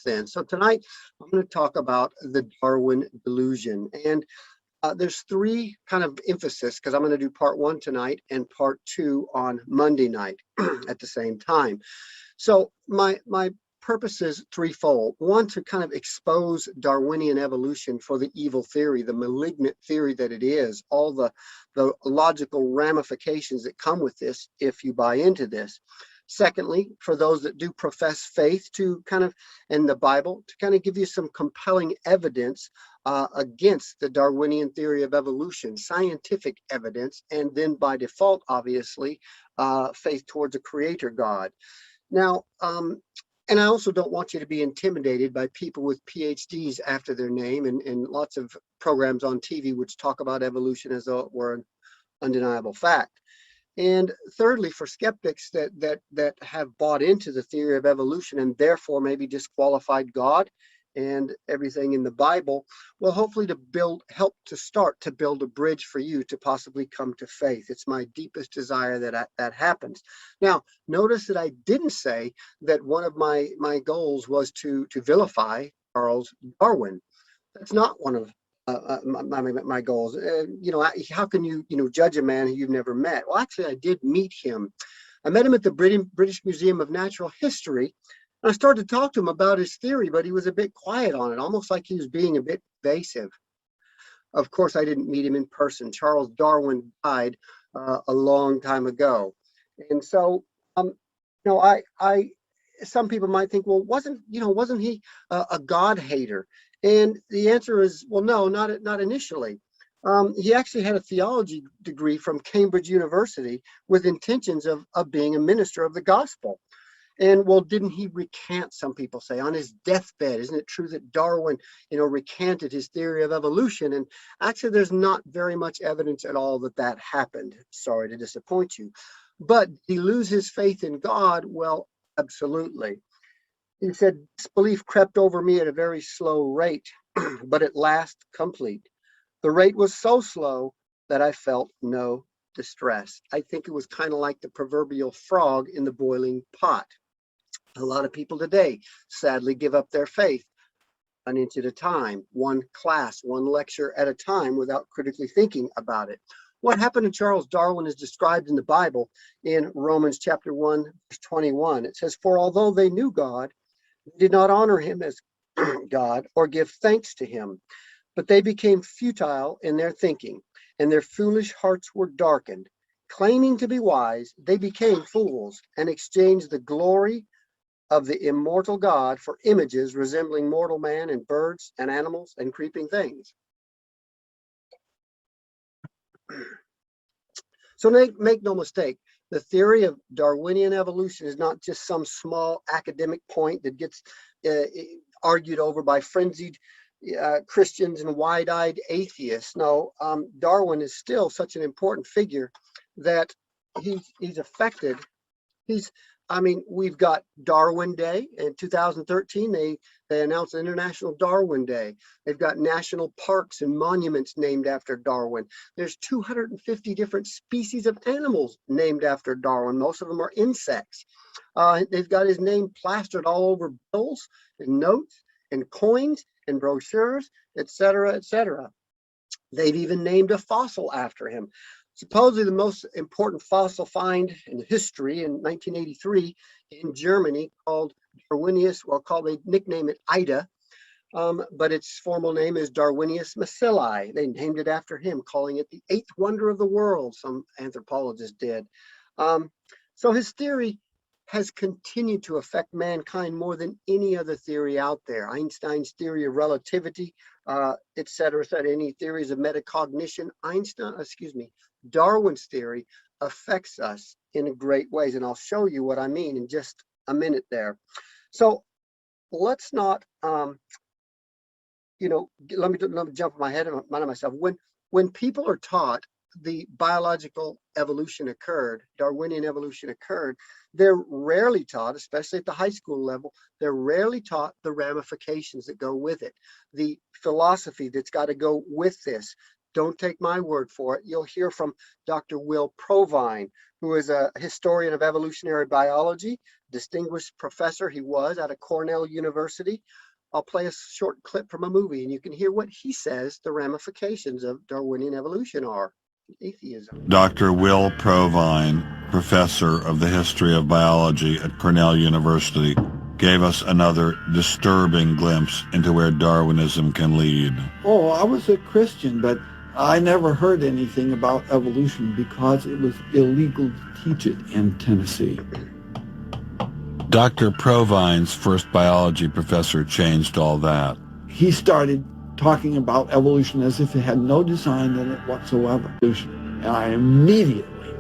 then. So tonight, I'm going to talk about the Darwin Delusion. And there's three kind of emphasis, because I'm going to do part one tonight and part two on Monday night at the same time. So my purpose is threefold. One, to kind of expose Darwinian evolution for the evil theory, the malignant theory that it is, all the logical ramifications that come with this if you buy into this. Secondly, for those that do profess faith, to kind of, in the Bible, to kind of give you some compelling evidence against the Darwinian theory of evolution, scientific evidence, and then by default, obviously, faith towards a creator God. Now, and I also don't want you to be intimidated by people with PhDs after their name and lots of programs on TV which talk about evolution as though it were an undeniable fact. And thirdly, for skeptics that have bought into the theory of evolution and therefore maybe disqualified God and everything in the Bible, well, hopefully to help to start to build a bridge for you to possibly come to faith. It's my deepest desire that happens. Now, notice that I didn't say that one of my goals was to vilify Charles Darwin. That's not one of my goals. How can you judge a man who you've never met? Well, actually, I did meet him. I met him at the British Museum of Natural History. I started to talk to him about his theory, but he was a bit quiet on it, almost like he was being a bit evasive. Of course, I didn't meet him in person. Charles Darwin died a long time ago. And so, some people might think, well, wasn't he a God hater? And the answer is, well, no, not initially. He actually had a theology degree from Cambridge University with intentions of being a minister of the gospel. And well, didn't he recant, some people say, on his deathbed? Isn't it true that Darwin, recanted his theory of evolution? And actually, there's not very much evidence at all that happened. Sorry to disappoint you. But did he lose his faith in God? Well, absolutely. He said, disbelief crept over me at a very slow rate, but at last complete. The rate was so slow that I felt no distress. I think it was kind of like the proverbial frog in the boiling pot. A lot of people today sadly give up their faith an inch at a time, one class, one lecture at a time without critically thinking about it. What happened to Charles Darwin is described in the Bible in Romans chapter 1, verse 21. It says, for although they knew God, they did not honor him as God or give thanks to him, but they became futile in their thinking, and their foolish hearts were darkened. Claiming to be wise, they became fools and exchanged the glory of the immortal God for images resembling mortal man and birds and animals and creeping things. So make no mistake, the theory of Darwinian evolution is not just some small academic point that gets argued over by frenzied Christians and wide-eyed atheists. No, Darwin is still such an important figure that he's affected. We've got Darwin Day in 2013. They announced International Darwin Day. They've got national parks and monuments named after Darwin. There's 250 different species of animals named after Darwin. Most of them are insects. They've got his name plastered all over bills and notes and coins and brochures, etc., etc. They've even named a fossil after him. Supposedly the most important fossil find in history in 1983 in Germany called Darwinius, they nickname it Ida, but its formal name is Darwinius macilli. They named it after him, calling it the eighth wonder of the world, some anthropologists did. So his theory has continued to affect mankind more than any other theory out there. Einstein's theory of relativity, etc., any theories of metacognition, Darwin's theory affects us in great ways. And I'll show you what I mean in just a minute there. So let's not, let me jump my head on myself. When people are taught the biological evolution occurred, Darwinian evolution occurred, they're rarely taught, especially at the high school level, they're rarely taught the ramifications that go with it, the philosophy that's got to go with this, Don't take my word for it. You'll hear from Dr. Will Provine, who is a historian of evolutionary biology, distinguished professor he was at Cornell University. I'll play a short clip from a movie, and you can hear what he says the ramifications of Darwinian evolution are. Atheism. Dr. Will Provine, professor of the history of biology at Cornell University, gave us another disturbing glimpse into where Darwinism can lead. Oh, I was a Christian, but I never heard anything about evolution because it was illegal to teach it in Tennessee. Dr. Provine's first biology professor changed all that. He started talking about evolution as if it had no design in it whatsoever. And I immediately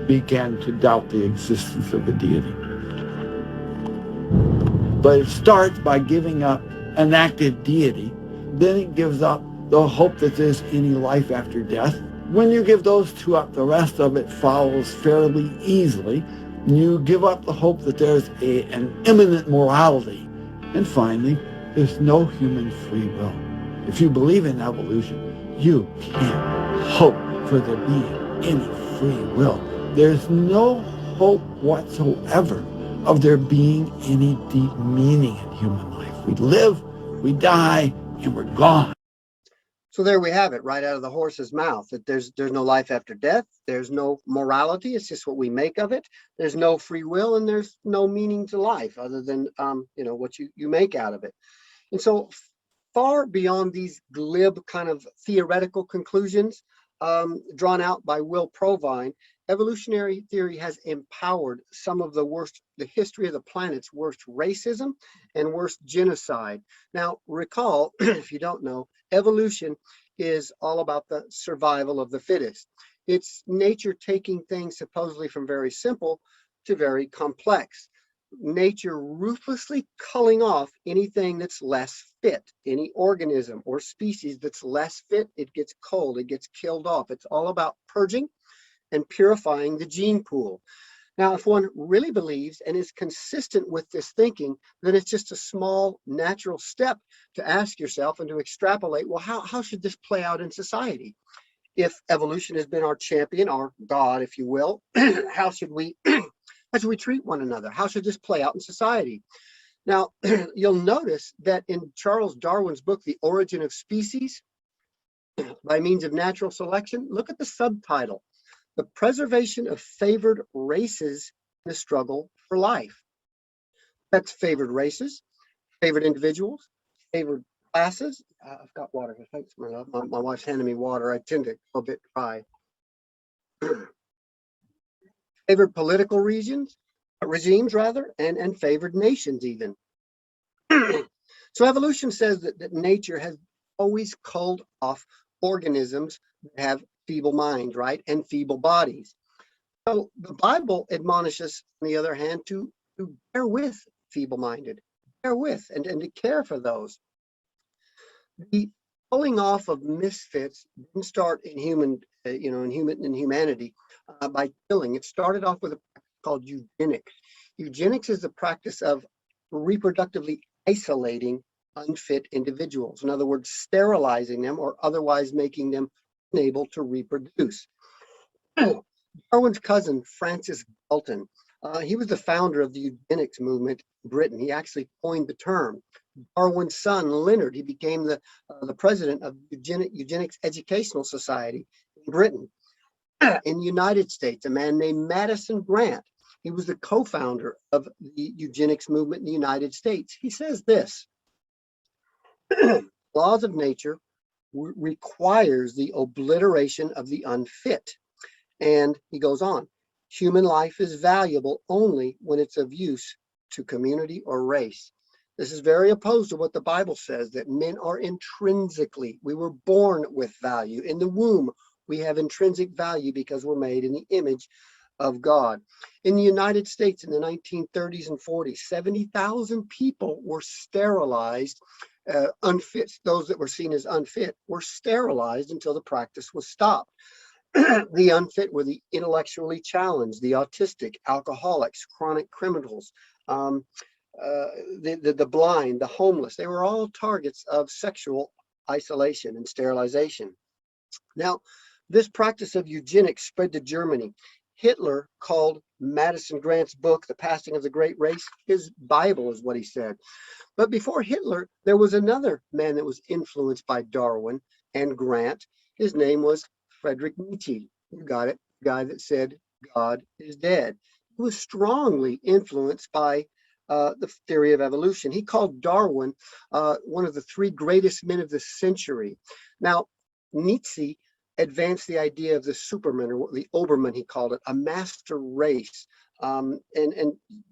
began to doubt the existence of a deity. But it starts by giving up an active deity. Then it gives up the hope that there's any life after death. When you give those two up, the rest of it follows fairly easily. You give up the hope that there's an imminent morality. And finally, there's no human free will. If you believe in evolution, you can't hope for there being any free will. There's no hope whatsoever of there being any deep meaning in human life. We live, we die, and we're gone. So there we have it, right out of the horse's mouth, that there's no life after death. There's no morality. It's just what we make of it. There's no free will, and there's no meaning to life other than what you make out of it. And so far beyond these glib kind of theoretical conclusions drawn out by Will Provine, evolutionary theory has empowered some of the history of the planet's worst racism and worst genocide. Now, recall, if you don't know, evolution is all about the survival of the fittest. It's nature taking things supposedly from very simple to very complex. Nature ruthlessly culling off anything that's less fit. Any organism or species that's less fit, it gets culled, it gets killed off. It's all about purging and purifying the gene pool. Now, if one really believes and is consistent with this thinking, then it's just a small natural step to ask yourself and to extrapolate, well, how should this play out in society? If evolution has been our champion, our God, if you will, how should we treat one another? How should this play out in society? Now, you'll notice that in Charles Darwin's book, The Origin of Species, by means of natural selection, look at the subtitle, The Preservation of Favored Races in the Struggle for Life. That's favored races, favored individuals, favored classes. I've got water here. Thanks, my love. My wife's handing me water. I tend to go a bit dry. Favored political regimes, and favored nations even. So evolution says that nature has always culled off organisms that have feeble minds, right, and feeble bodies. So the Bible admonishes, on the other hand, to bear with feeble-minded, bear with and to care for those. The pulling off of misfits didn't start in humanity by killing. It started off with a practice called eugenics. Eugenics is the practice of reproductively isolating unfit individuals. In other words, sterilizing them or otherwise making them unable to reproduce. Darwin's cousin, Francis Galton, he was the founder of the eugenics movement in Britain. He actually coined the term. Darwin's son, Leonard, he became the president of Eugenics Educational Society in Britain. In the United States, a man named Madison Grant, he was the co-founder of the eugenics movement in the United States. He says this, laws of nature requires the obliteration of the unfit. And he goes on, human life is valuable only when it's of use to community or race. This is very opposed to what the Bible says, that men are intrinsically, we were born with value. In the womb, we have intrinsic value because we're made in the image of God. In the United States in the 1930s and 40s, 70,000 people were sterilized, unfit. Those that were seen as unfit were sterilized until the practice was stopped. The unfit were the intellectually challenged, the autistic, alcoholics, chronic criminals, the blind, the homeless. They were all targets of sexual isolation and sterilization. Now, this practice of eugenics spread to Germany. Hitler called Madison Grant's book, The Passing of the Great Race, his Bible, is what he said. But before Hitler, there was another man that was influenced by Darwin and Grant. His name was Friedrich Nietzsche. You got it, the guy that said God is dead. He was strongly influenced by the theory of evolution. He called Darwin one of the three greatest men of the century. Now, Nietzsche advanced the idea of the Superman, or the Oberman, he called it, a master race, and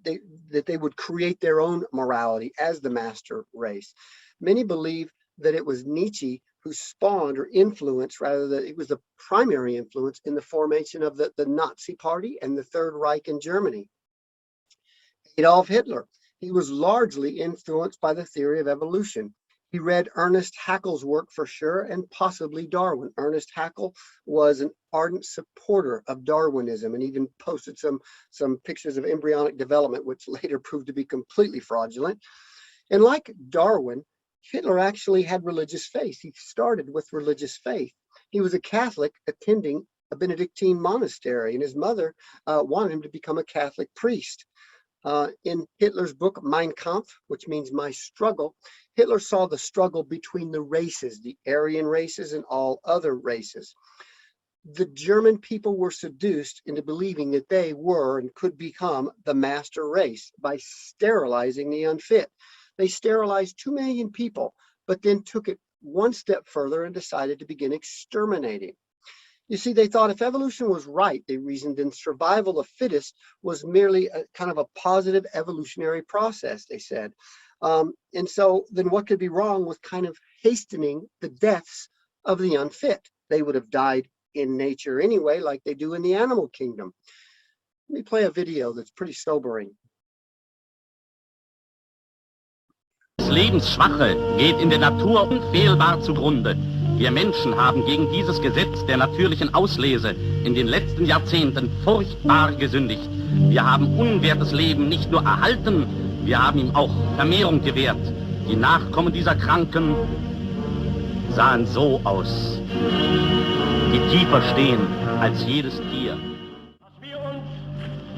that they would create their own morality as the master race. Many believe that it was Nietzsche who spawned or influenced, rather that it was the primary influence in the formation of the Nazi Party and the Third Reich in Germany. Adolf Hitler, he was largely influenced by the theory of evolution. He read Ernest Haeckel's work for sure, and possibly Darwin. Ernest Haeckel was an ardent supporter of Darwinism and even posted some pictures of embryonic development, which later proved to be completely fraudulent. And like Darwin, Hitler actually had religious faith. He started with religious faith. He was a Catholic attending a Benedictine monastery, and his mother wanted him to become a Catholic priest. In Hitler's book, Mein Kampf, which means my struggle, Hitler saw the struggle between the races, the Aryan races and all other races. The German people were seduced into believing that they were and could become the master race by sterilizing the unfit. They sterilized 2 million people, but then took it one step further and decided to begin exterminating. You see, they thought if evolution was right, they reasoned, then survival of the fittest was merely a kind of a positive evolutionary process, they said. And so then what could be wrong with kind of hastening the deaths of the unfit? They would have died in nature anyway, like they do in the animal kingdom. Let me play a video that's pretty sobering. Das Lebensschwache geht in der Natur unfehlbar zugrunde. Wir Menschen haben gegen dieses Gesetz der natürlichen Auslese in den letzten Jahrzehnten furchtbar gesündigt. Wir haben unwertes Leben nicht nur erhalten, wir haben ihm auch Vermehrung gewährt. Die Nachkommen dieser Kranken sahen so aus, die tiefer stehen als jedes Tier. Was wir uns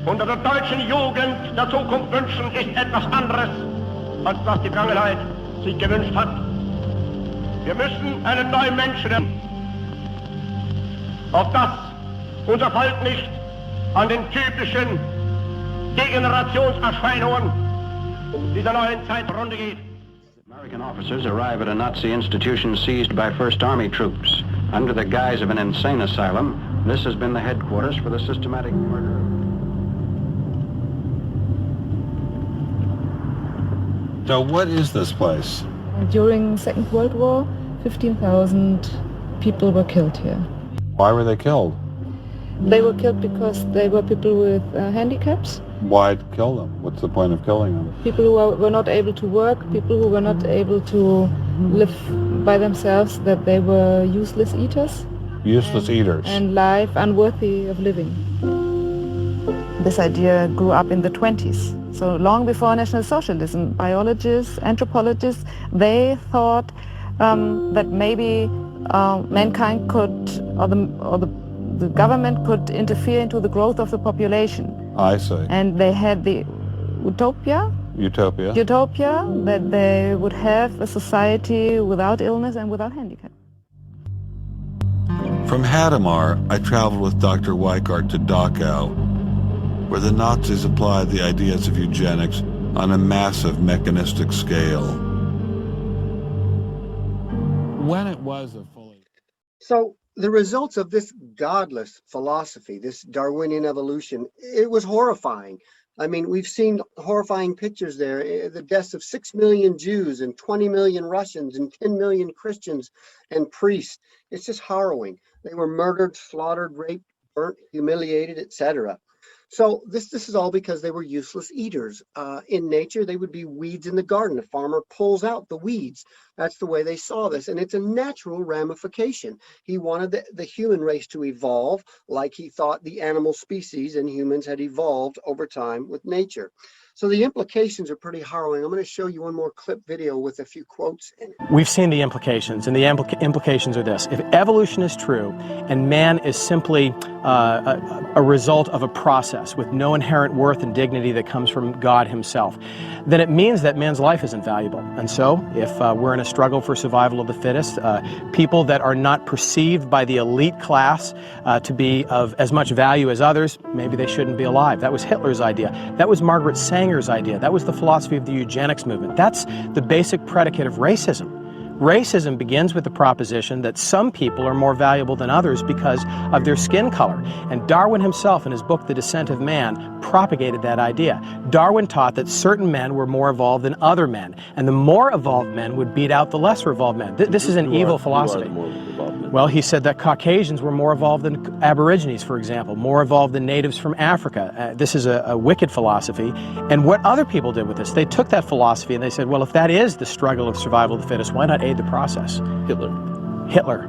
unter der deutschen Jugend der Zukunft wünschen, ist etwas anderes, als was die Vergangenheit sich gewünscht hat. Wir müssen einen neuen Menschen nehmen, auf das unser Volk nicht an den typischen Degenerationserscheinungen dieser neuen Zeit runter geht. American officers arrive at a Nazi institution seized by First Army troops. Under the guise of an insane asylum, this has been the headquarters for the systematic murder. So what is this place? During Second World War, 15,000 people were killed here. Why were they killed? They were killed because they were people with handicaps. Why kill them? What's the point of killing them? People who were not able to work, people who were not able to live by themselves, that they were useless eaters. Useless eaters. And life unworthy of living. This idea grew up in the 20s. So long before National Socialism, biologists, anthropologists, they thought that maybe mankind could, or the government could interfere into the growth of the population. I see. And they had the utopia that they would have a society without illness and without handicap. From Hadamar, I traveled with Dr. Weikart to Dachau, where the Nazis applied the ideas of eugenics on a massive mechanistic scale. When it was a fully... So the results of this godless philosophy, this Darwinian evolution, it was horrifying. I mean, we've seen horrifying pictures there, the deaths of 6 million Jews and 20 million Russians and 10 million Christians and priests. It's just harrowing. They were murdered, slaughtered, raped, burnt, humiliated, etc. So this is all because they were useless eaters. In nature, they would be weeds in the garden. The farmer pulls out the weeds. That's the way they saw this. And it's a natural ramification. He wanted the human race to evolve like he thought the animal species and humans had evolved over time with nature. So the implications are pretty harrowing. I'm going to show you one more clip video with a few quotes in it. We've seen the implications, and the implications are this. If evolution is true, and man is simply a result of a process with no inherent worth and dignity that comes from God himself, then it means that man's life isn't valuable. And so, if we're in a struggle for survival of the fittest, people that are not perceived by the elite class to be of as much value as others, maybe they shouldn't be alive. That was Hitler's idea. That was Margaret Sanger's idea. That was the philosophy of the Eugenics movement. That's the basic predicate of racism. Racism begins with the proposition that some people are more valuable than others because of their skin color. And Darwin himself, in his book, The Descent of Man, propagated that idea. Darwin taught that certain men were more evolved than other men, and the more evolved men would beat out the lesser evolved men. This is an evil philosophy. Well, he said that Caucasians were more evolved than Aborigines, for example, more evolved than natives from Africa. This is a wicked philosophy. And what other people did with this, they took that philosophy and they said, well, if that is the struggle of survival of the fittest, why not aid the process? Hitler,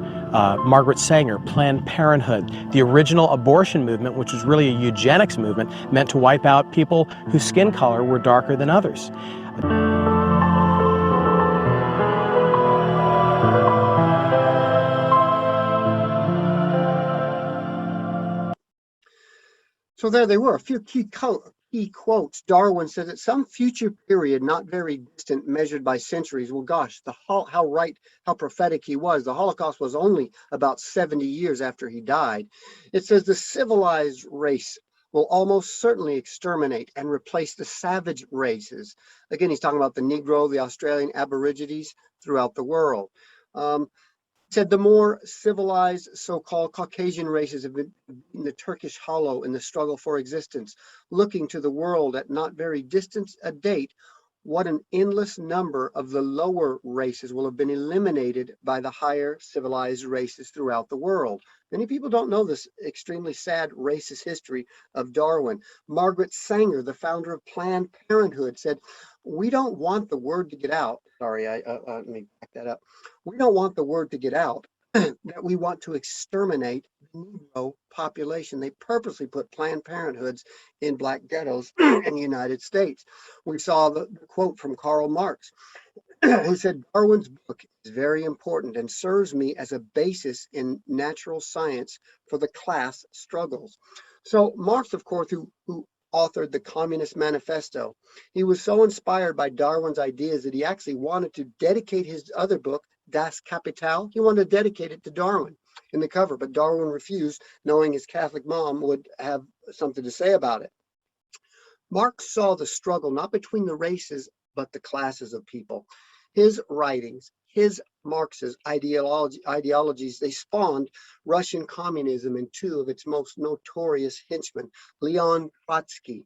Margaret Sanger, Planned Parenthood, the original abortion movement, which was really a eugenics movement, meant to wipe out people whose skin color were darker than others. So there they were, a few key quotes. Darwin said at some future period, not very distant, measured by centuries. Well, gosh, how prophetic he was. The Holocaust was only about 70 years after he died. It says the civilized race will almost certainly exterminate and replace the savage races. Again, he's talking about the Negro, the Australian Aborigines throughout the world. Said the more civilized so-called Caucasian races have been in the Turkish hollow in the struggle for existence, looking to the world at not very distant a date, what an endless number of the lower races will have been eliminated by the higher civilized races throughout the world. Many people don't know this extremely sad racist history of Darwin. Margaret Sanger, the founder of Planned Parenthood, said, we don't want the word to get out. Sorry, let me back that up. We don't want the word to get out that we want to exterminate the Negro population. They purposely put Planned Parenthoods in black ghettos in the United States. We saw the quote from Karl Marx, who said, Darwin's book is very important and serves me as a basis in natural science for the class struggles. So Marx, of course, who authored the Communist Manifesto, he was so inspired by Darwin's ideas that he actually wanted to dedicate his other book, Das Kapital. He wanted to dedicate it to Darwin in the cover, but Darwin refused, knowing his Catholic mom would have something to say about it. Marx saw the struggle not between the races, but the classes of people. His writings, his Marx's ideologies, they spawned Russian communism and two of its most notorious henchmen, Leon Trotsky,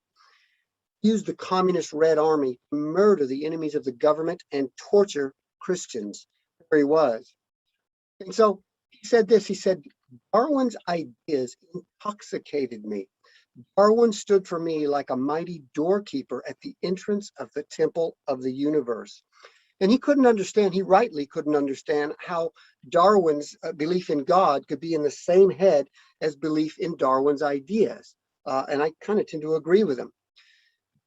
used the communist Red Army to murder the enemies of the government and torture Christians. There he was. And so he said this, he said, Darwin's ideas intoxicated me. Darwin stood for me like a mighty doorkeeper at the entrance of the temple of the universe. And he couldn't understand, he rightly couldn't understand how Darwin's belief in God could be in the same head as belief in Darwin's ideas. And I kind of tend to agree with him.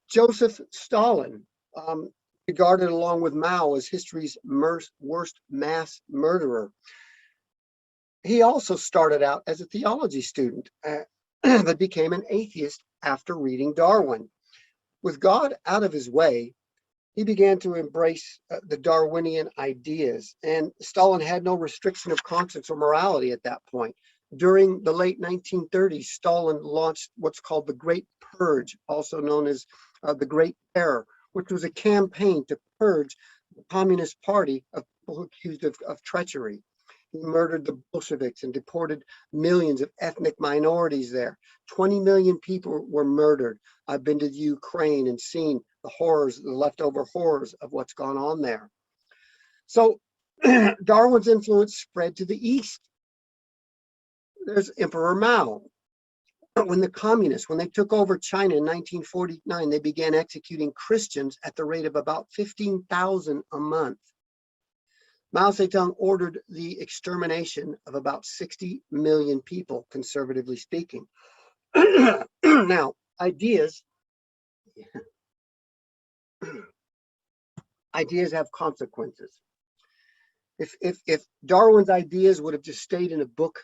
Joseph Stalin, regarded along with Mao as history's worst mass murderer. He also started out as a theology student, but became an atheist after reading Darwin. With God out of his way, he began to embrace the Darwinian ideas, and Stalin had no restriction of conscience or morality at that point. During the late 1930s, Stalin launched what's called the Great Purge, also known as the Great Terror, which was a campaign to purge the Communist Party of people accused of treachery. He murdered the Bolsheviks and deported millions of ethnic minorities there. 20 million people were murdered. I've been to the Ukraine and seen the horrors, the leftover horrors of what's gone on there. So Darwin's influence spread to the East. There's Emperor Mao. When the communists, when they took over China in 1949, they began executing Christians at the rate of about 15,000 a month. Mao Zedong ordered the extermination of about 60 million people, conservatively speaking. Now, ideas Ideas have consequences. If Darwin's ideas would have just stayed in a book,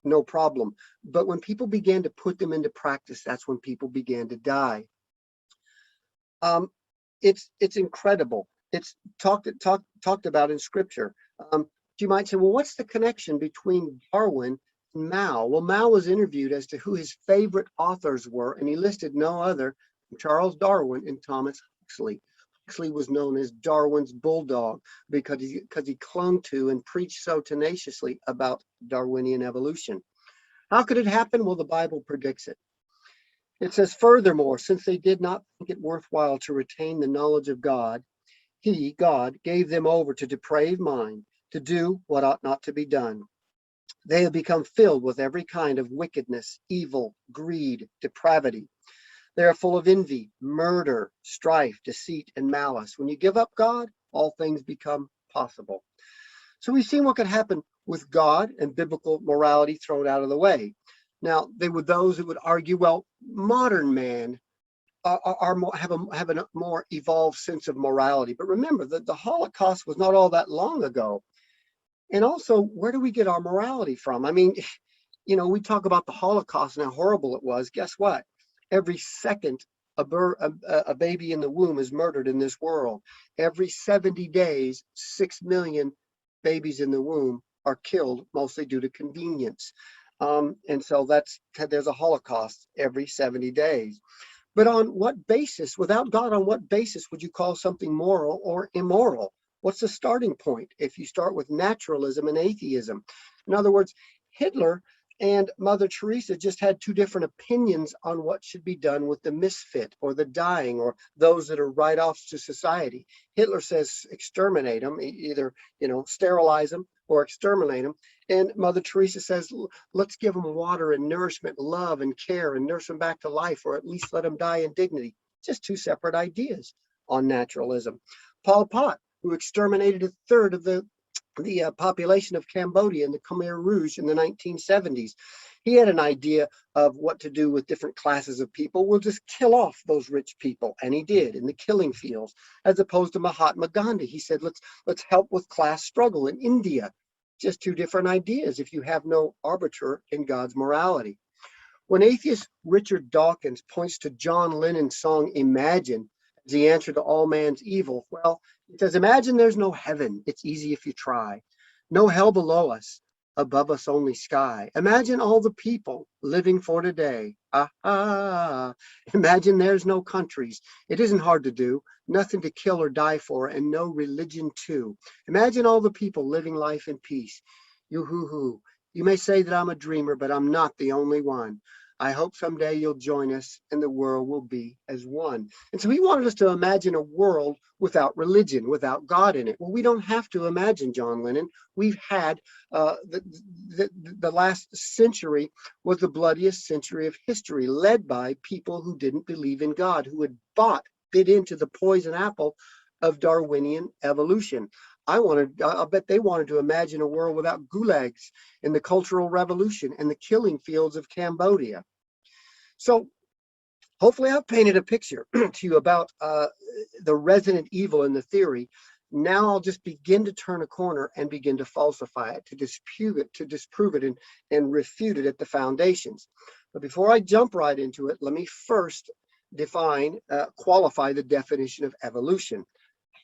no problem. But when people began to put them into practice, that's when people began to die. It's incredible. It's talked about in scripture. You might say, well, what's the connection between Darwin and Mao? Well, Mao was interviewed as to who his favorite authors were, and he listed no other than Charles Darwin and Thomas Huxley. Huxley was known as Darwin's bulldog because he clung to and preached so tenaciously about Darwinian evolution. How could it happen? Well, the Bible predicts it. It says, furthermore, since they did not think it worthwhile to retain the knowledge of God, he, God, gave them over to depraved mind to do what ought not to be done. They have become filled with every kind of wickedness, evil, greed, depravity. They are full of envy, murder, strife, deceit, and malice. When you give up God, all things become possible. So we've seen what could happen with God and biblical morality thrown out of the way. Now, they were those who would argue, well, modern man have a more evolved sense of morality. But remember that the Holocaust was not all that long ago. And also, where do we get our morality from? I mean, we talk about the Holocaust and how horrible it was. Guess what? Every second, a baby in the womb is murdered in this world. Every 70 days, 6 million babies in the womb are killed, mostly due to convenience. And so there's a Holocaust every 70 days. But on what basis, without God, on what basis would you call something moral or immoral? What's the starting point if you start with naturalism and atheism? In other words, Hitler and Mother Teresa just had two different opinions on what should be done with the misfit or the dying or those that are write-offs to society. Hitler says exterminate them, either sterilize them or exterminate them. And Mother Teresa says, let's give them water and nourishment, love and care, and nurse them back to life, or at least let them die in dignity. Just two separate ideas on naturalism. Pol Pot, who exterminated a third of the population of Cambodia in the Khmer Rouge in the 1970s. He had an idea of what to do with different classes of people. We'll just kill off those rich people, and he did in the killing fields, as opposed to Mahatma Gandhi. He said, let's help with class struggle in India. Just two different ideas if you have no arbiter in God's morality. When atheist Richard Dawkins points to John Lennon's song Imagine as the answer to all man's evil, well, it says, imagine there's no heaven. It's easy if you try. No hell below us. Above us only sky. Imagine all the people living for today. Imagine there's no countries. It isn't hard to do. Nothing to kill or die for, and no religion too. Imagine all the people living life in peace. You may say that I'm a dreamer, but I'm not the only one. I hope someday you'll join us and the world will be as one. And so he wanted us to imagine a world without religion, without God in it. Well, we don't have to imagine John Lennon. We've had the last century was the bloodiest century of history, led by people who didn't believe in God, who had bit into the poison apple of Darwinian evolution. I bet they wanted to imagine a world without gulags and the Cultural Revolution and the killing fields of Cambodia. So hopefully I've painted a picture to you about the resident evil in the theory. Now I'll just begin to turn a corner and begin to falsify it, to disprove it and refute it at the foundations. But before I jump right into it, let me first qualify the definition of evolution.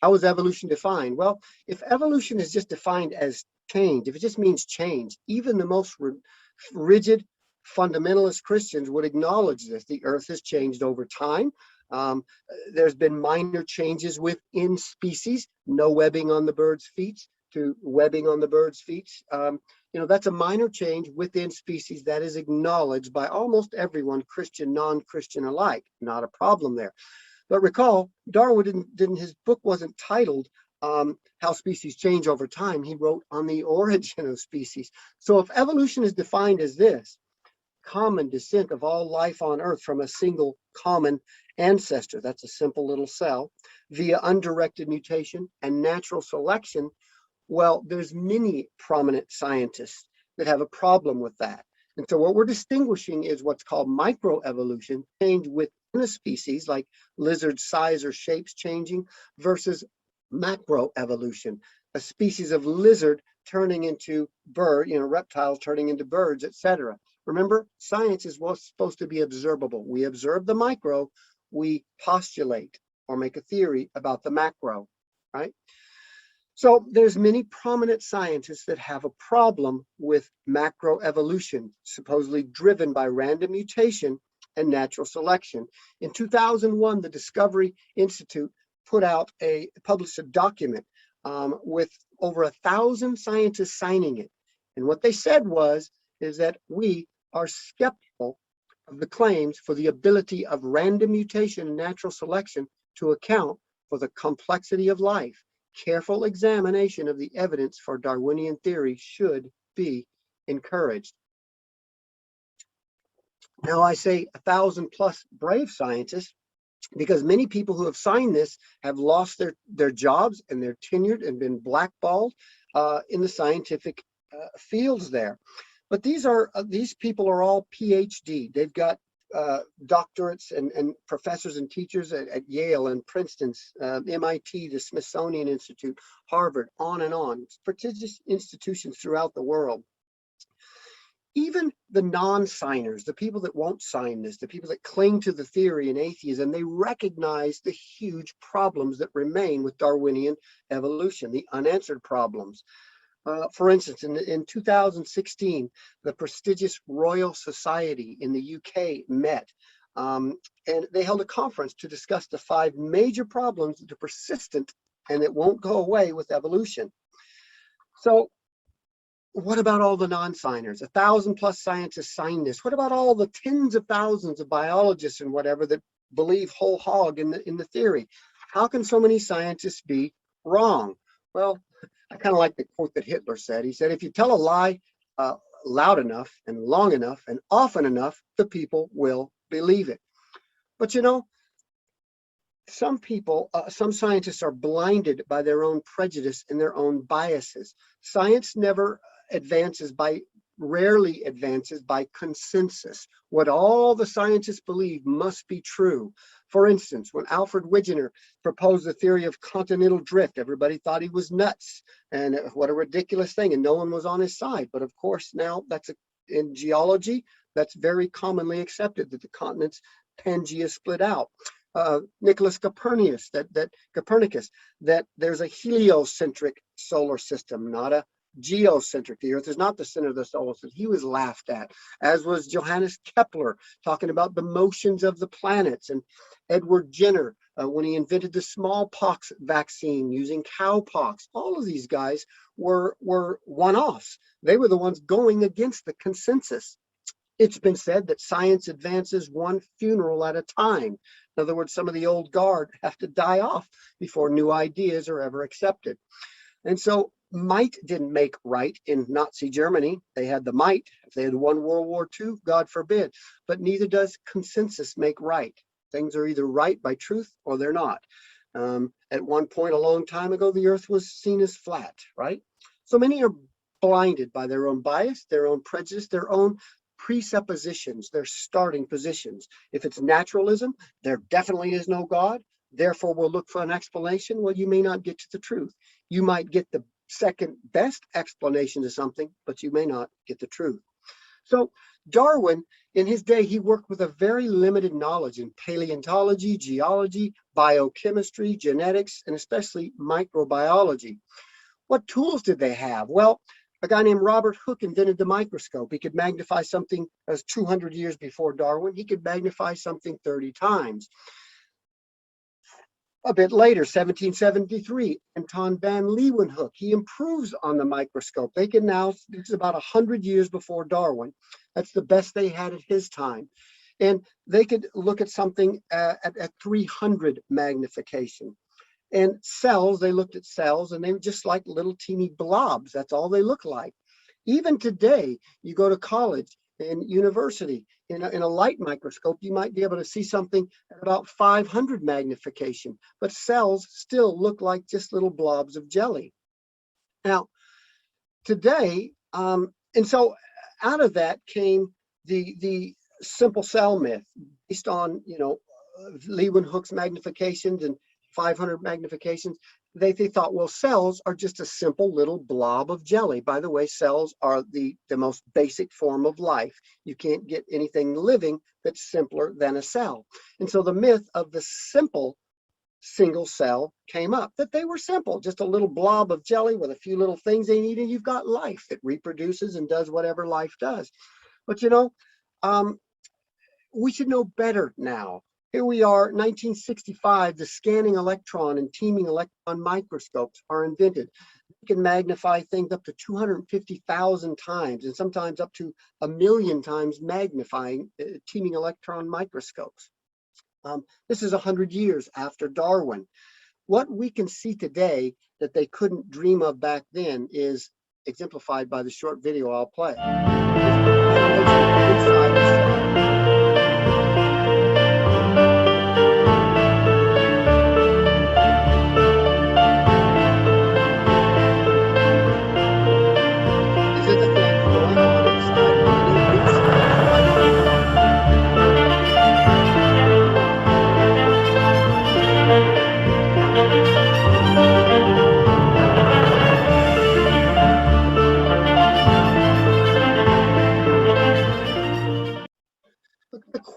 How is evolution defined? Well, if evolution is just defined as change, if it just means change, even the most rigid fundamentalist Christians would acknowledge this. The earth has changed over time. There's been minor changes within species, no webbing on the bird's feet to webbing on the bird's feet. That's a minor change within species that is acknowledged by almost everyone, Christian, non-Christian alike. Not a problem there. But recall, Darwin his book wasn't titled How Species Change Over Time. He wrote On the Origin of Species. So if evolution is defined as this, common descent of all life on Earth from a single common ancestor, that's a simple little cell, via undirected mutation and natural selection, well, there's many prominent scientists that have a problem with that. And so what we're distinguishing is what's called microevolution, change within a species, like lizard size or shapes changing, versus macroevolution, a species of lizard turning into bird, reptiles turning into birds, etc. Remember, science is what's supposed to be observable. We observe the micro, we postulate or make a theory about the macro, right? So there's many prominent scientists that have a problem with macroevolution, supposedly driven by random mutation and natural selection. In 2001, the Discovery Institute published a document with over 1,000 scientists signing it. And what they said is that we are skeptical of the claims for the ability of random mutation and natural selection to account for the complexity of life. Careful examination of the evidence for Darwinian theory should be encouraged. Now, I say 1,000 plus brave scientists because many people who have signed this have lost their jobs and they're tenured and been blackballed in the scientific fields there. But these people are all PhD. They've got doctorates and professors and teachers at Yale and Princeton, MIT, the Smithsonian Institute, Harvard, on and on. It's prestigious institutions throughout the world. Even the non-signers, the people that won't sign this, the people that cling to the theory and atheism, they recognize the huge problems that remain with Darwinian evolution, the unanswered problems. For instance, in 2016, the prestigious Royal Society in the UK met, and they held a conference to discuss the 5 major problems that are persistent and that won't go away with evolution. So what about all the non-signers? 1,000 plus scientists signed this. What about all the tens of thousands of biologists and whatever that believe whole hog in the theory? How can so many scientists be wrong? Well, I kind of like the quote that Hitler said. He said, if you tell a lie loud enough and long enough and often enough, the people will believe it. But some people, some scientists are blinded by their own prejudice and their own biases. Science rarely advances by consensus. What all the scientists believe must be true. For instance, when Alfred Wegener proposed the theory of continental drift, everybody thought he was nuts and what a ridiculous thing, and no one was on his side. But of course, now in geology, that's very commonly accepted that the continents Pangea split out. Nicholas Copernicus, that there's a heliocentric solar system, not a geocentric. The Earth is not the center of the solar system. He was laughed at, as was Johannes Kepler, talking about the motions of the planets, and Edward Jenner when he invented the smallpox vaccine using cowpox. All of these guys were one-offs. They were the ones going against the consensus. It's been said that science advances one funeral at a time. In other words, some of the old guard have to die off before new ideas are ever accepted. And so might didn't make right in Nazi Germany. They had the might. If they had won World War II, God forbid. But neither does consensus make right. Things are either right by truth or they're not. At one point a long time ago, the Earth was seen as flat, right? So many are blinded by their own bias, their own prejudice, their own presuppositions, their starting positions. If it's naturalism, there definitely is no God. Therefore, we'll look for an explanation. Well, you may not get to the truth. You might get the second best explanation to something, but you may not get the truth. So Darwin, in his day, he worked with a very limited knowledge in paleontology, geology, biochemistry, genetics, and especially microbiology. What tools did they have? Well, a guy named Robert Hooke invented the microscope. He could magnify something that was 200 years before Darwin. He could magnify something 30 times. A bit later, 1773, Anton van Leeuwenhoek, he improves on the microscope. They can now, this is about 100 years before Darwin. That's the best they had at his time. And they could look at something at 300 magnification. And cells, they looked at cells and they were just like little teeny blobs. That's all they look like. Even today, you go to college and university, in a light microscope, you might be able to see something at about 500 magnification, but cells still look like just little blobs of jelly. Now, today, and so out of that came the simple cell myth, based on, Leeuwenhoek's magnifications and 500 magnifications. They thought, well, cells are just a simple little blob of jelly. By the way, cells are the most basic form of life. You can't get anything living that's simpler than a cell. And so the myth of the simple single cell came up, that they were simple, just a little blob of jelly with a few little things they need, and you've got life that reproduces and does whatever life does. But we should know better now. Here we are, 1965, the scanning electron and teeming electron microscopes are invented. You can magnify things up to 250,000 times, and sometimes up to 1,000,000 times magnifying teeming electron microscopes. This is 100 years after Darwin. What we can see today that they couldn't dream of back then is exemplified by the short video I'll play.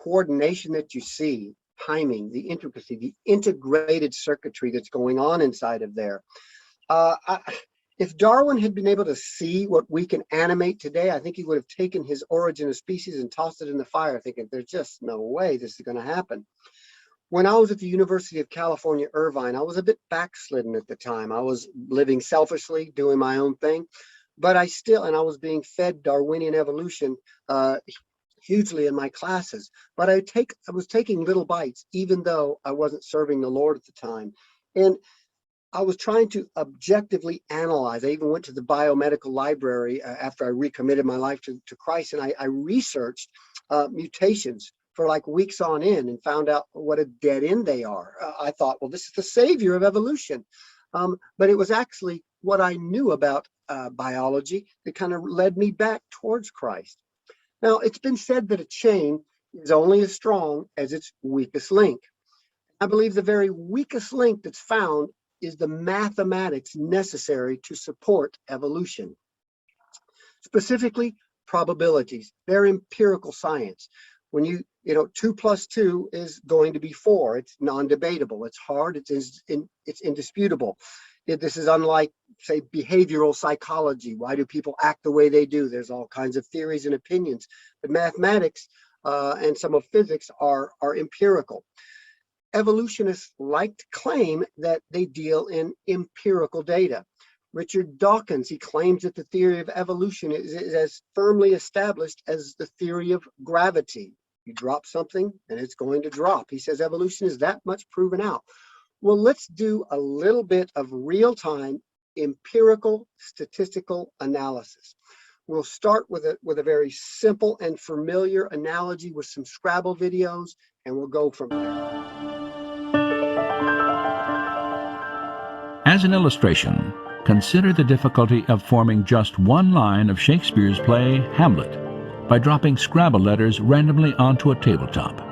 Coordination that you see, timing, the intricacy, the integrated circuitry that's going on inside of there. If Darwin had been able to see what we can animate today, I think he would have taken his Origin of Species and tossed it in the fire, thinking there's just no way this is going to happen. When I was at the University of California, Irvine, I was a bit backslidden at the time. I was living selfishly, doing my own thing, but I was being fed Darwinian evolution hugely in my classes, but I was taking little bites, even though I wasn't serving the Lord at the time. And I was trying to objectively analyze. I even went to the biomedical library after I recommitted my life to Christ, and I researched mutations for like weeks on end and found out what a dead end they are. I thought, well, this is the savior of evolution. But it was actually what I knew about biology that kind of led me back towards Christ. Now, it's been said that a chain is only as strong as its weakest link. I believe the very weakest link that's found is the mathematics necessary to support evolution. Specifically, probabilities. They're empirical science. When 2 plus 2 is going to be 4. It's non-debatable. It's hard. It's indisputable. This is unlike, say, behavioral psychology. Why do people act the way they do? There's all kinds of theories and opinions. But mathematics and some of physics are empirical. Evolutionists like to claim that they deal in empirical data. Richard Dawkins, he claims that the theory of evolution is as firmly established as the theory of gravity. You drop something and it's going to drop. He says evolution is that much proven out. Well, let's do a little bit of real-time empirical statistical analysis. We'll start with a very simple and familiar analogy with some Scrabble videos, and we'll go from there. As an illustration, consider the difficulty of forming just one line of Shakespeare's play Hamlet by dropping Scrabble letters randomly onto a tabletop.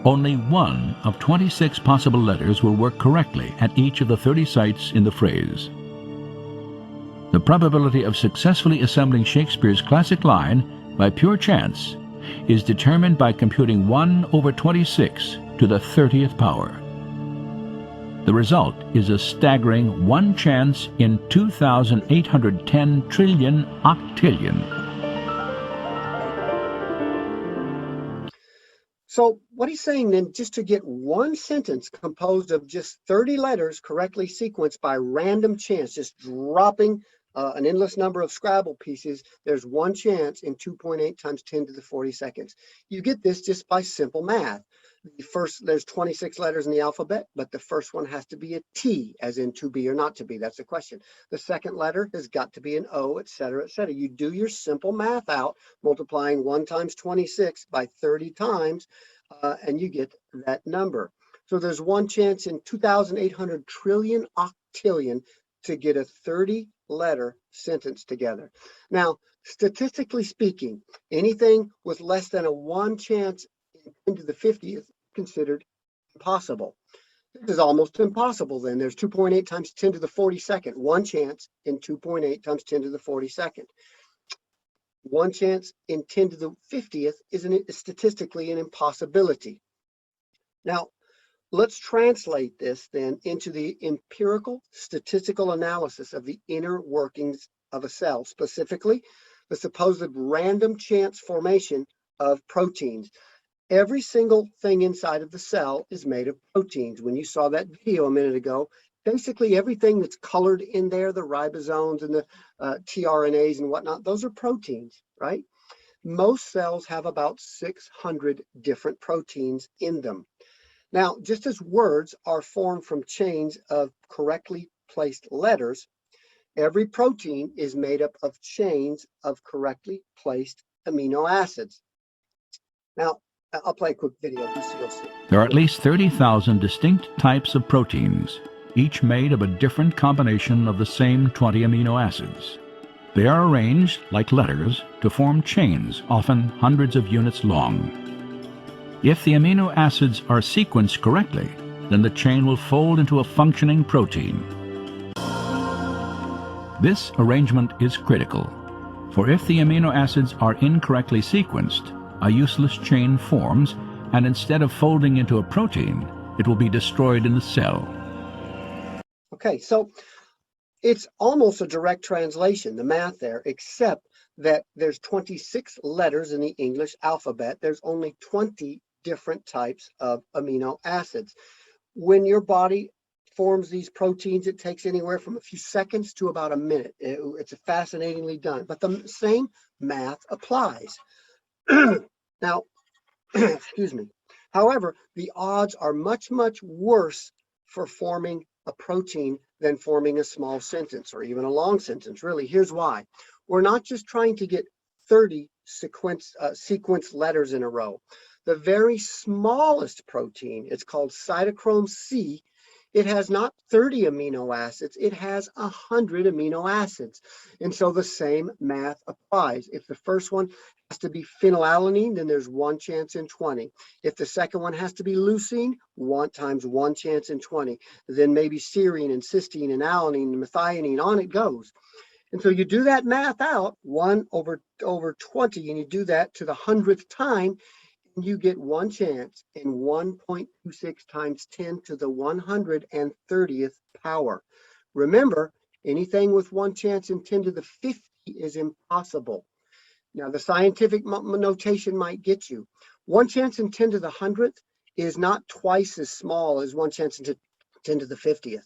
Only one of 26 possible letters will work correctly at each of the 30 sites in the phrase. The probability of successfully assembling Shakespeare's classic line by pure chance is determined by computing 1 over 26 to the 30th power. The result is a staggering 1 chance in 2,810 trillion octillion. So what he's saying then, just to get one sentence composed of just 30 letters correctly sequenced by random chance, just dropping an endless number of Scrabble pieces, there's one chance in 2.8 times 10 to the 40 seconds. You get this just by simple math. There's 26 letters in the alphabet, but the first one has to be a T, as in to be or not to be. That's the question. The second letter has got to be an O, et cetera, et cetera. You do your simple math out, multiplying 1 times 26 by 30 times, and you get that number. So there's one chance in 2,800 trillion octillion to get a 30 letter sentence together. Now, statistically speaking, anything with less than a 1 chance in 10 to the 50th is considered impossible. This is almost impossible then. There's 2.8 times 10 to the 42nd. 1 chance in 2.8 times 10 to the 42nd. 1 chance in 10 to the 50th is statistically an impossibility. Now, let's translate this then into the empirical statistical analysis of the inner workings of a cell, specifically the supposed random chance formation of proteins. Every single thing inside of the cell is made of proteins. When you saw that video a minute ago, basically everything that's colored in there, the ribosomes and the tRNAs and whatnot, those are proteins, right? Most cells have about 600 different proteins in them. Now, just as words are formed from chains of correctly placed letters, every protein is made up of chains of correctly placed amino acids. Now, I'll play a quick video just so you'll see. There are at least 30,000 distinct types of proteins, each made of a different combination of the same 20 amino acids. They are arranged, like letters, to form chains, often hundreds of units long. If the amino acids are sequenced correctly, then the chain will fold into a functioning protein. This arrangement is critical, for if the amino acids are incorrectly sequenced, a useless chain forms, and instead of folding into a protein, it will be destroyed in the cell. Okay, so it's almost a direct translation, the math there, except that there's 26 letters in the English alphabet. There's only 20 different types of amino acids. When your body forms these proteins, it takes anywhere from a few seconds to about a minute. It's fascinatingly done, but the same math applies. Now, excuse me. However, the odds are much, much worse for forming a protein than forming a small sentence or even a long sentence. Really, here's why. We're not just trying to get 30 sequence letters in a row. The very smallest protein, it's called cytochrome C. It has not 30 amino acids, it has 100 amino acids. And so the same math applies. If the first one has to be phenylalanine, then there's 1 chance in 20. If the second one has to be leucine, 1 times 1 chance in 20. Then maybe serine and cysteine and alanine and methionine, on it goes. And so you do that math out, 1 over 20, and you do that to the 100th time, and you get 1 chance in 1.26 times 10 to the 130th power. Remember, anything with 1 chance in 10 to the 50 is impossible. Now, the scientific notation might get you. 1 chance in 10 to the 100th is not twice as small as 1 chance in 10 to the 50th.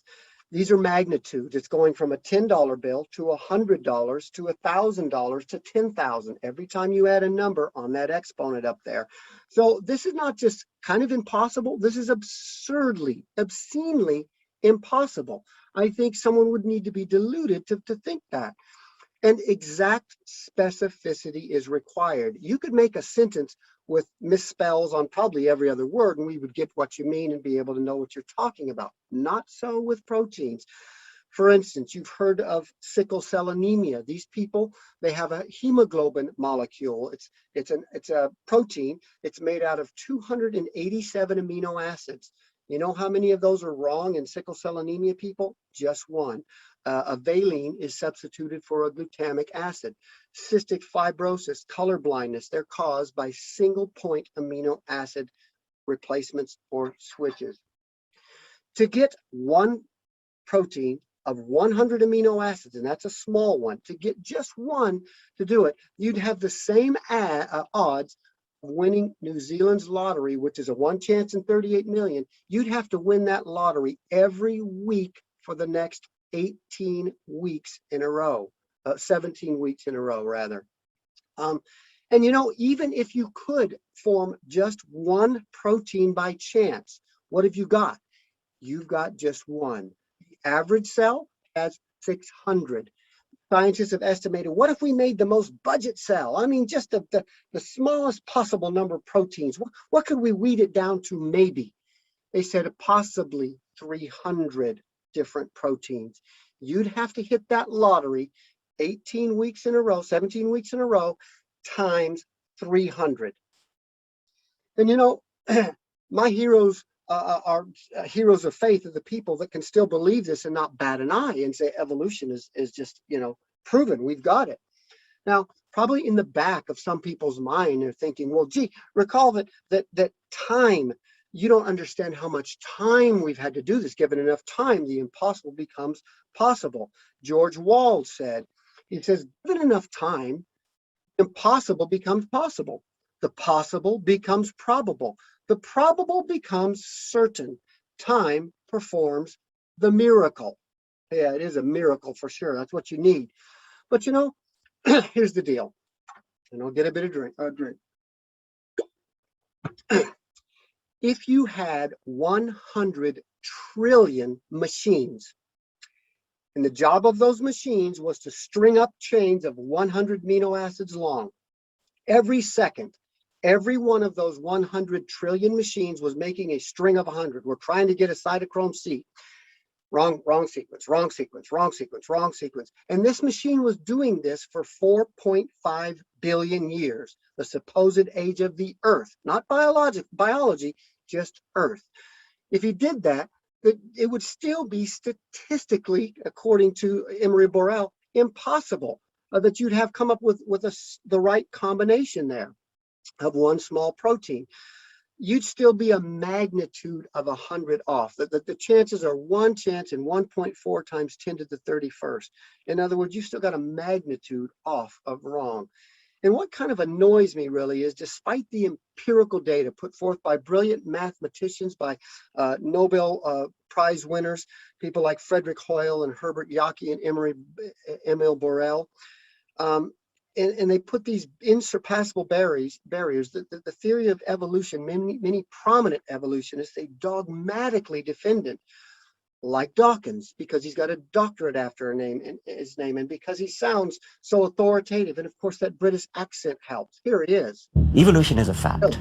These are magnitudes. It's going from a $10 bill to $100 to $1,000 to 10,000 every time you add a number on that exponent up there. So this is not just kind of impossible. This is absurdly, obscenely impossible. I think someone would need to be deluded to think that. And exact specificity is required. You could make a sentence with misspells on probably every other word, and we would get what you mean and be able to know what you're talking about. Not so with proteins. For instance, you've heard of sickle cell anemia. These people, they have a hemoglobin molecule. It's a protein. It's made out of 287 amino acids. You know how many of those are wrong in sickle cell anemia people? Just 1. A valine is substituted for a glutamic acid. Cystic fibrosis, color blindness, they're caused by single point amino acid replacements or switches. To get 1 protein of 100 amino acids, and that's a small one, to get just 1 to do it, you'd have the same odds of winning New Zealand's lottery, which is a 1 chance in 38 million. You'd have to win that lottery every week for the next 18 weeks in a row, 17 weeks in a row, rather. And you know, even if you could form just 1 protein by chance, what have you got? You've got just 1. The average cell has 600. Scientists have estimated, what if we made the most budget cell? I mean, just the smallest possible number of proteins. What could we weed it down to maybe? They said possibly 300 different proteins. you'd have to hit that lottery 18 weeks in a row, 17 weeks in a row, times 300. And you know, my heroes are heroes of faith, are the people that can still believe this and not bat an eye and say evolution is just, you know, proven, we've got it. Now, probably in the back of some people's mind, they're thinking, well, gee, recall that time, you don't understand how much time we've had to do this. Given enough time, the impossible becomes possible. George Wald said, he says, given enough time, impossible becomes possible. The possible becomes probable. The probable becomes certain. Time performs the miracle. Yeah, it is a miracle for sure. That's what you need. But you know, here's the deal. And I'll get a bit of drink. If you had 100 trillion machines, and the job of those machines was to string up chains of 100 amino acids long, every second, every one of those 100 trillion machines was making a string of 100. We're trying to get a cytochrome C. Wrong sequence, wrong sequence, wrong sequence, wrong sequence. And this machine was doing this for 4.5 billion years, the supposed age of the Earth, not biology, just Earth. If you did that, it would still be statistically, according to Emery Borel, impossible that you'd have come up with the right combination there of one small protein. You'd still be a magnitude of 100 off. The chances are one chance in 1.4 times 10 to the 31st. In other words, you've still got a magnitude off of wrong. And what kind of annoys me really is, despite the empirical data put forth by brilliant mathematicians, by Nobel Prize winners, people like Frederick Hoyle and Herbert Yaki and Emil Borel, and they put these insurpassable barriers. The theory of evolution, many prominent evolutionists, they dogmatically defend it, like Dawkins, because he's got a doctorate after his name, and because he sounds so authoritative. And of course, that British accent helps. Here it is. Evolution is a fact.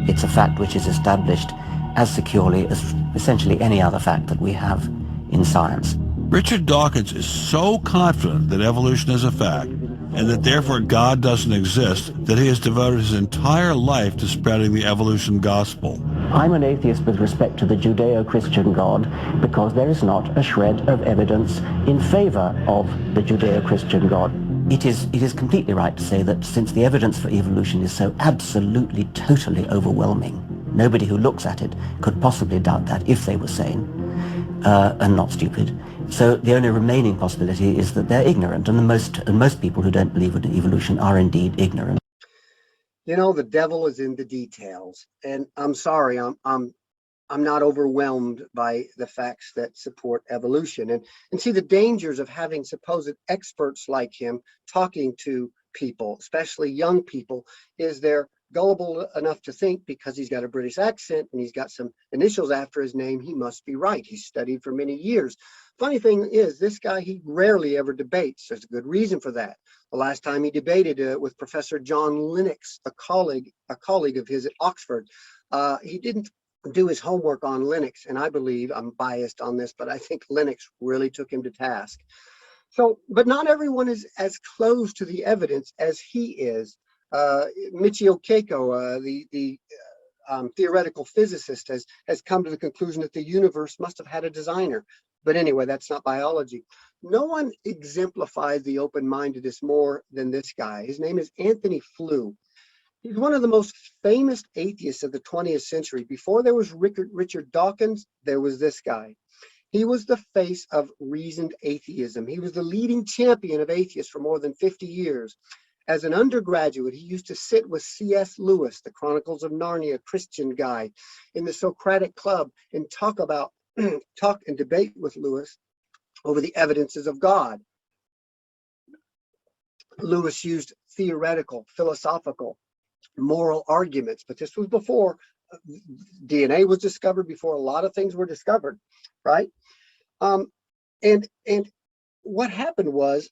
It's a fact which is established as securely as essentially any other fact that we have in science. Richard Dawkins is so confident that evolution is a fact, and that therefore God doesn't exist, that he has devoted his entire life to spreading the evolution gospel. I'm an atheist with respect to the Judeo-Christian God because there is not a shred of evidence in favor of the Judeo-Christian God. It is completely right to say that since the evidence for evolution is so absolutely, totally overwhelming, nobody who looks at it could possibly doubt that if they were sane and not stupid. So the only remaining possibility is that they're ignorant, and most people who don't believe in evolution are indeed ignorant. You know, the devil is in the details, and I'm sorry, I'm not overwhelmed by the facts that support evolution, and see the dangers of having supposed experts like him talking to people, especially young people, is they're gullible enough to think because he's got a British accent and he's got some initials after his name, he must be right. He's studied for many years. Funny thing is, this guy, he rarely ever debates. There's a good reason for that. The last time he debated with Professor John Lennox, a colleague of his at Oxford, he didn't do his homework on Lennox, and I believe, I'm biased on this, but I think Lennox really took him to task. So, but not everyone is as close to the evidence as he is. Michio Kaku, the theoretical physicist, has come to the conclusion that the universe must have had a designer. But anyway, that's not biology. No one exemplifies the open-mindedness more than this guy. His name is Anthony Flew. He's one of the most famous atheists of the 20th century. Before there was Richard Dawkins, there was this guy. He was the face of reasoned atheism. He was the leading champion of atheists for more than 50 years. As an undergraduate, he used to sit with C.S. Lewis, the Chronicles of Narnia Christian guy, in the Socratic Club and talk and debate with Lewis over the evidences of God. Lewis used theoretical, philosophical, moral arguments, but this was before DNA was discovered, before a lot of things were discovered, right? And what happened was,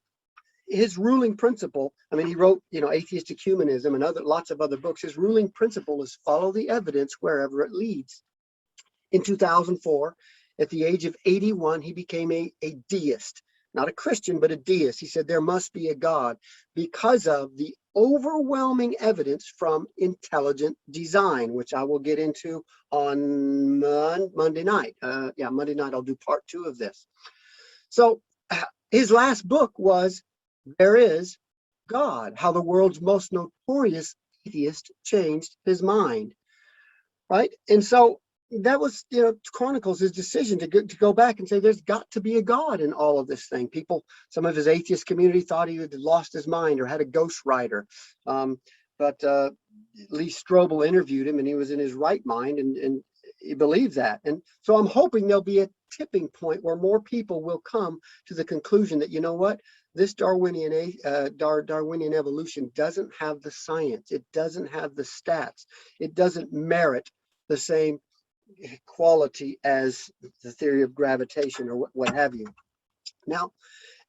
his ruling principle, I mean, he wrote, Atheistic Humanism and lots of other books. His ruling principle is follow the evidence wherever it leads. In 2004, at the age of 81, he became a deist, not a Christian, but a deist. He said there must be a God because of the overwhelming evidence from intelligent design, which I will get into on Monday night. Monday night I'll do part 2 of this. So his last book was There Is God, How the World's Most Notorious Atheist Changed His Mind, right? And so that was, chronicles his decision to go back and say there's got to be a God in all of this thing. People, some of his atheist community thought he had lost his mind or had a ghostwriter. But Lee Strobel interviewed him and he was in his right mind and he believed that. And so I'm hoping there'll be a tipping point where more people will come to the conclusion that, you know what, this Darwinian evolution doesn't have the science. It doesn't have the stats. It doesn't merit the same quality as the theory of gravitation or what have you. Now,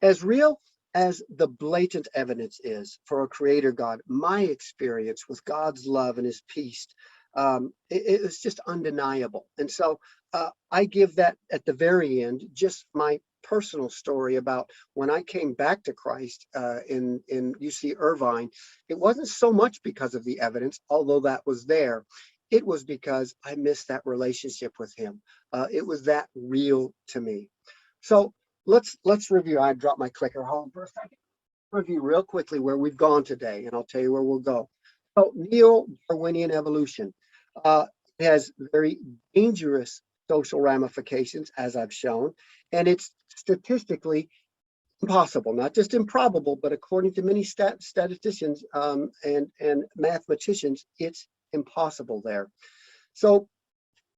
as real as the blatant evidence is for a creator God, my experience with God's love and his peace, it was just undeniable. And so I give that at the very end, just my personal story about when I came back to Christ in UC Irvine. It wasn't so much because of the evidence, although that was there. It was because I missed that relationship with him. It was that real to me. So let's review. I dropped my clicker. Hold on for a second. Review real quickly where we've gone today, and I'll tell you where we'll go. So Neo-Darwinian evolution has very dangerous social ramifications, as I've shown, and it's statistically impossible, not just improbable, but according to many statisticians and mathematicians, it's impossible there. So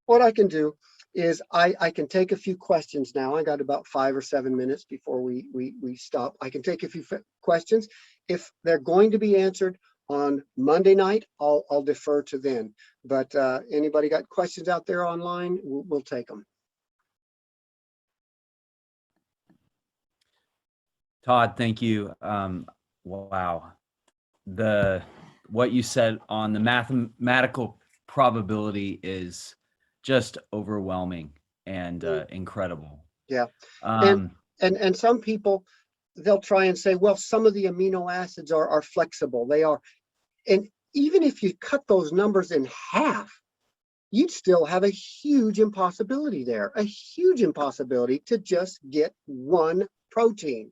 what I can do is I can take a few questions now. I got about 5 or 7 minutes before we stop. I can take a few questions. If they're going to be answered on Monday night, I'll defer to then. But anybody got questions out there online, we'll take them. Todd, thank you. Wow. What you said on the mathematical probability is just overwhelming and incredible. Yeah. And some people, they'll try and say, well, some of the amino acids are flexible. They are. And even if you cut those numbers in half, you'd still have a huge impossibility there, a huge impossibility to just get one protein.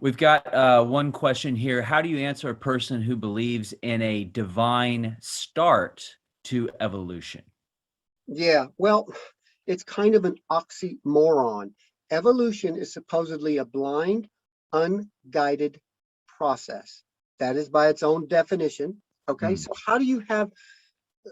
We've got one question here. How do you answer a person who believes in a divine start to evolution? Yeah, well, it's kind of an oxymoron. Evolution is supposedly a blind, unguided process. That is by its own definition. Okay, so how do you have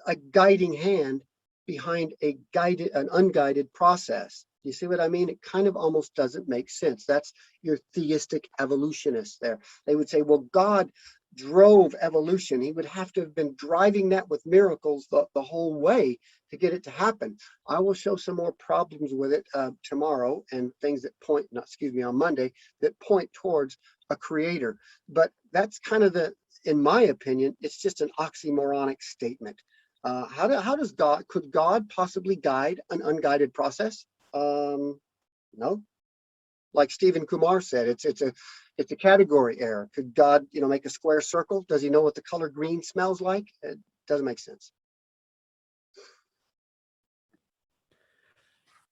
a guiding hand behind an unguided process? You see what I mean? It kind of almost doesn't make sense. That's your theistic evolutionists there. They would say, well, God drove evolution. He would have to have been driving that with miracles the whole way to get it to happen. I will show some more problems with it tomorrow and things that point, on Monday, that point towards a creator. But that's kind of in my opinion, it's just an oxymoronic statement. Could God possibly guide an unguided process? No. Like Stephen Kumar said, it's a category error. Could God, make a square circle? Does he know what the color green smells like? It doesn't make sense.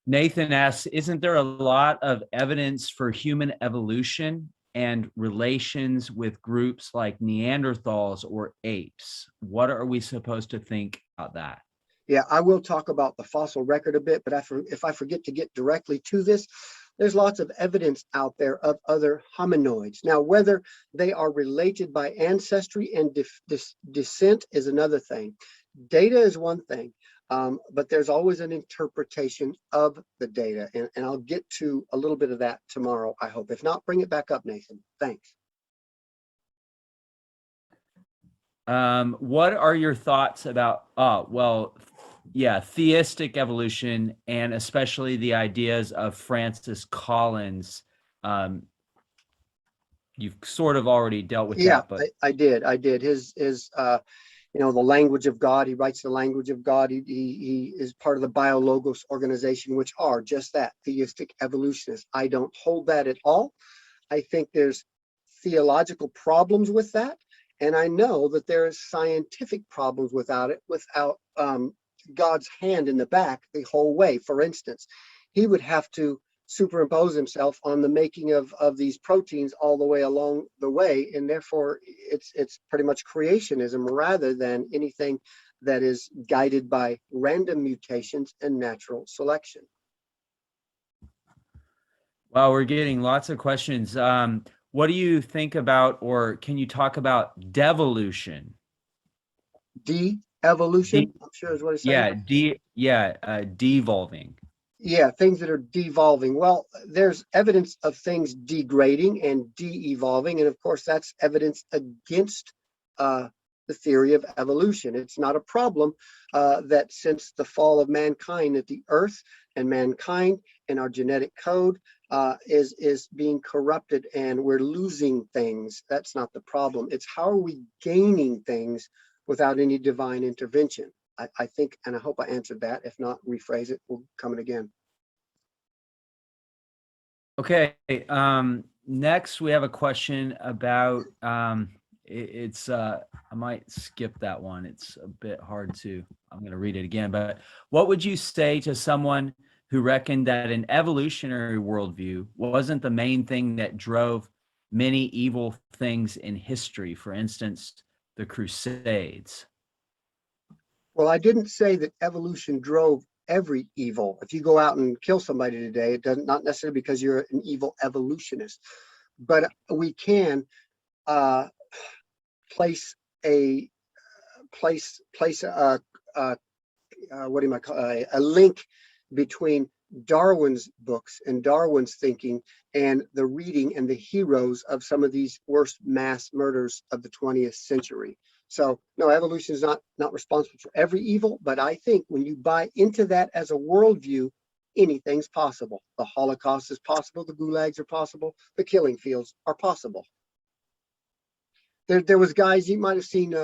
Nathan asks, isn't there a lot of evidence for human evolution and relations with groups like Neanderthals or apes? What are we supposed to think about that? Yeah, I will talk about the fossil record a bit, but if I forget to get directly to this, there's lots of evidence out there of other hominoids. Now, whether they are related by ancestry and descent is another thing. Data is one thing, but there's always an interpretation of the data, and I'll get to a little bit of that tomorrow, I hope. If not, bring it back up, Nathan. Thanks. What are your thoughts about, theistic evolution, and especially the ideas of Francis Collins? You've sort of already dealt with that, but I did. His the language of God. He writes the language of God. He is part of the Biologos organization, which are just that, theistic evolutionists. I don't hold that at all. I think there's theological problems with that. And I know that there is scientific problems without God's hand in the back the whole way. For instance, he would have to superimpose himself on the making of these proteins all the way along the way, and therefore it's pretty much creationism rather than anything that is guided by random mutations and natural selection. Wow, we're getting lots of questions. What do you think about, or can you talk about devolution? De-evolution, I'm sure is what he's saying. Devolving. Yeah, things that are devolving. Well, there's evidence of things degrading and de-evolving, and of course that's evidence against the theory of evolution. It's not a problem that since the fall of mankind, that the earth and mankind and our genetic code is being corrupted and we're losing things. That's not the problem. It's how are we gaining things without any divine intervention? I think, and I hope I answered that. If not, rephrase it. We'll come in again. Okay. Next, we have a question about, I might skip that one. It's a bit hard to, I'm going to read it again, but what would you say to someone who reckoned that an evolutionary worldview wasn't the main thing that drove many evil things in history? For instance, the Crusades. Well, I didn't say that evolution drove every evil. If you go out and kill somebody today, it doesn't, not necessarily because you're an evil evolutionist, but we can place a link between Darwin's books and Darwin's thinking and the reading and the heroes of some of these worst mass murders of the 20th century. So no, evolution is not responsible for every evil, but I think when you buy into that as a worldview, anything's possible. The Holocaust is possible, the gulags are possible, the killing fields are possible. There was guys, you might have seen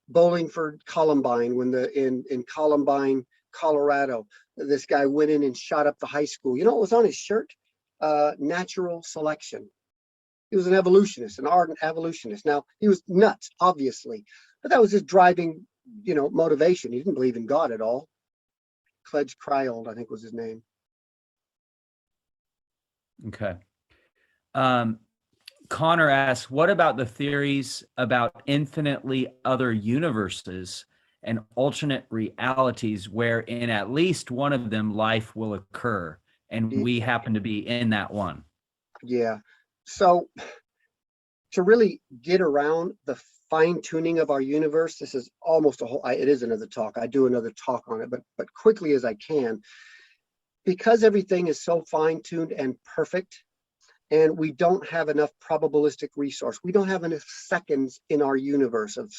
Bowling for Columbine when in Columbine, Colorado, this guy went in and shot up the high school. You know what was on his shirt? Natural selection. He was an evolutionist, an ardent evolutionist. Now, he was nuts, obviously, but that was his driving, motivation. He didn't believe in God at all. Cledge Cryold, I think was his name. Okay. Connor asks, what about the theories about infinitely other universes and alternate realities where in at least one of them life will occur, and we happen to be in that one? Yeah. So to really get around the fine tuning of our universe, this is almost it is another talk. I do another talk on it, but quickly as I can, because everything is so fine tuned and perfect, and we don't have enough probabilistic resource. We don't have enough seconds in our universe of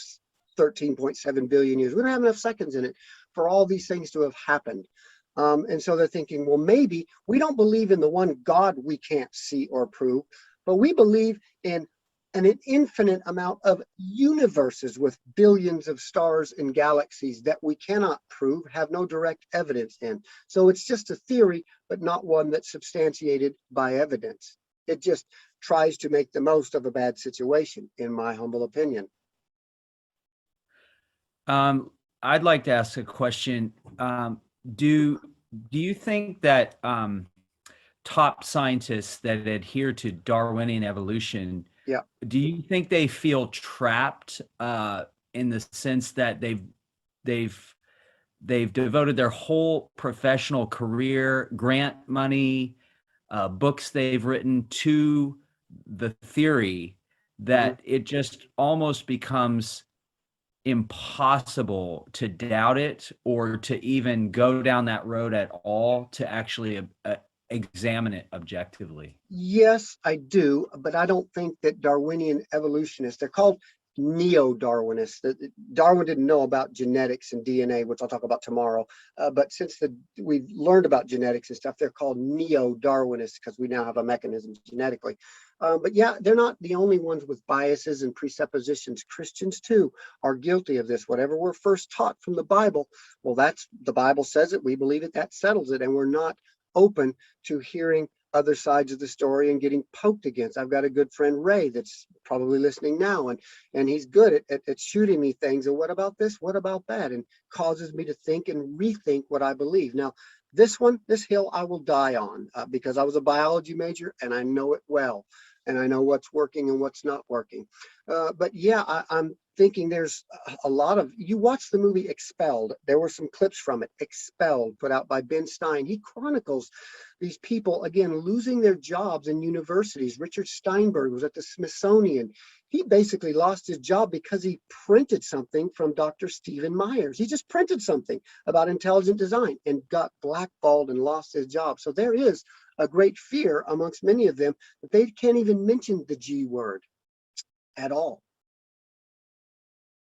13.7 billion years. We don't have enough seconds in it for all these things to have happened. And so they're thinking, well, maybe we don't believe in the one God we can't see or prove, but we believe in an infinite amount of universes with billions of stars and galaxies that we cannot prove, have no direct evidence in. So it's just a theory, but not one that's substantiated by evidence. It just tries to make the most of a bad situation, in my humble opinion. I'd like to ask a question. Do you think that top scientists that adhere to Darwinian evolution, do you think they feel trapped in the sense that they've devoted their whole professional career, grant money, books they've written to the theory that it just almost becomes impossible to doubt it or to even go down that road at all, to actually examine it objectively? Yes, I do, but I don't think that Darwinian evolutionists, they're called Neo-Darwinists. Darwin didn't know about genetics and DNA, which I'll talk about tomorrow. But since we've learned about genetics and stuff, they're called Neo-Darwinists because we now have a mechanism genetically. But yeah, they're not the only ones with biases and presuppositions. Christians too are guilty of this. Whatever we're first taught from the Bible, well, that's the Bible says it. We believe it. That settles it. And we're not open to hearing other sides of the story and getting poked against. I've got a good friend, Ray, that's probably listening now, and he's good at shooting me things. And what about this? What about that? And causes me to think and rethink what I believe. Now, this hill I will die on because I was a biology major and I know it well. And I know what's working and what's not working. But yeah, I'm thinking there's a lot of, you watch the movie Expelled. There were some clips from it, Expelled, put out by Ben Stein. He chronicles these people, again, losing their jobs in universities. Richard Steinberg was at the Smithsonian. He basically lost his job because he printed something from Dr. Stephen Myers. He just printed something about intelligent design and got blackballed and lost his job. So there is a great fear amongst many of them that they can't even mention the G word at all.